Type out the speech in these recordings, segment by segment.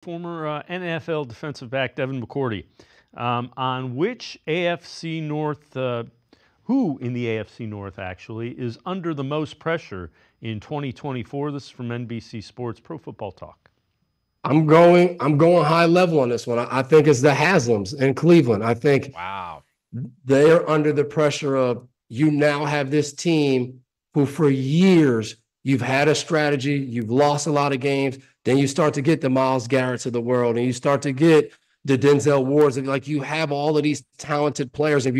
former NFL defensive back Devin McCourty, on which AFC North, who in the AFC North actually is under the most pressure in 2024. This is from NBC Sports Pro Football Talk. I'm going high level on this one. I think it's the Haslams in Cleveland. I think Wow. they are under the pressure of, you now have this team who for years you've had a strategy, you've lost a lot of games, then you start to get the Myles Garretts of the world, and you start to get the Denzel Wards. Like, you have all of these talented players, and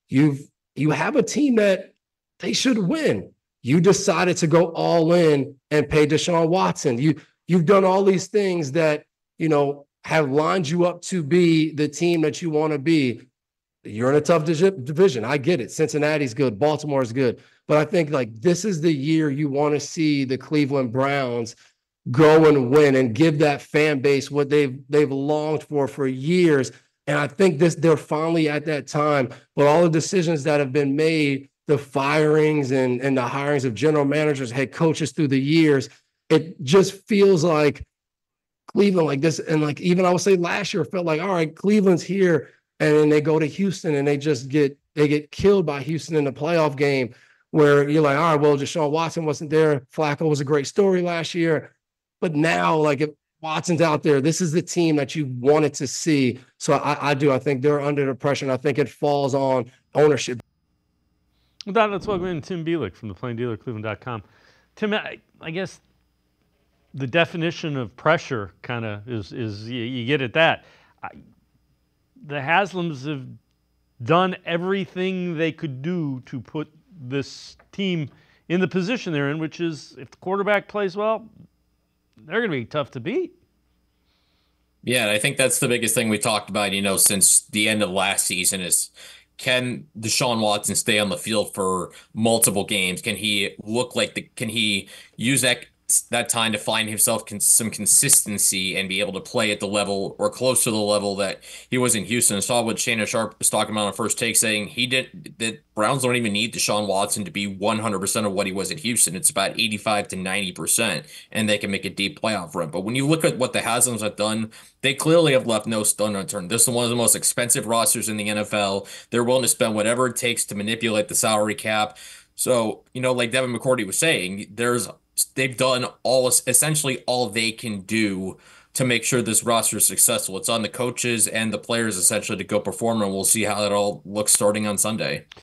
you have a team that they should win. You decided to go all in and pay Deshaun Watson. You've done all these things that, have lined you up to be the team that you want to be. You're in a tough division. I get it. Cincinnati's good. Baltimore's good. But I think, like, this is the year you want to see the Cleveland Browns go and win and give that fan base what they've longed for years. And I think they're finally at that time. But all the decisions that have been made, the firings and the hirings of general managers, head coaches through the years, it just feels like Cleveland, like this. And like, even I would say last year, it felt like, all right, Cleveland's here. And then they go to Houston and they get killed by Houston in the playoff game, where you're like, all right, well, Deshaun Watson wasn't there. Flacco was a great story last year. But now, like, if Watson's out there, this is the team that you wanted to see. So I think they're under the pressure, and I think it falls on ownership. With that, let's welcome in Tim Bielik from the Plain Dealer, cleveland.com. Tim, I guess the definition of pressure kind of is you get at that. The Haslams have done everything they could do to put this team in the position they're in, which is, if the quarterback plays well, they're going to be tough to beat. Yeah, and I think that's the biggest thing we talked about, since the end of last season is, can Deshaun Watson stay on the field for multiple games? Can he can he use that time to find himself some consistency and be able to play at the level or close to the level that he was in Houston? I saw what Shannon Sharp was talking about on First Take, saying that Browns don't even need Deshaun Watson to be 100% of what he was at Houston. It's about 85 to 90%, and they can make a deep playoff run. But when you look at what the Haslams have done, they clearly have left no stone unturned. This is one of the most expensive rosters in the NFL. They're willing to spend whatever it takes to manipulate the salary cap. So, like Devin McCourty was saying, they've done essentially all they can do to make sure this roster is successful. It's on the coaches and the players essentially to go perform, and we'll see how it all looks starting on Sunday.